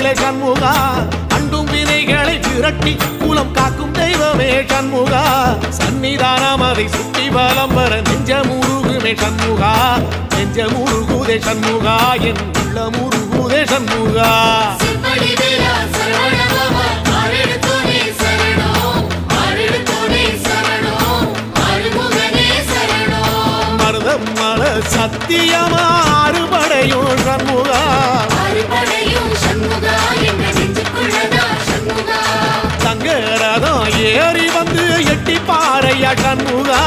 அருளே சண்முகா அண்டும் வினைகளை விரட்டி குலம் காக்கும் தெய்வமே சண்முகா சன்னிதானம் அதை சுற்றி வலம் வர நெஞ்சமுருகுமே சண்முகா நெஞ்சமுருகுதே சண்முகா என் உள்ளமுருகுதே சண்முகா மருதம் மல சத்தியமா அறுபடையும் சண்முகா தங்கரதம் ஏறி வந்து எட்டி பாறையா சண்முகா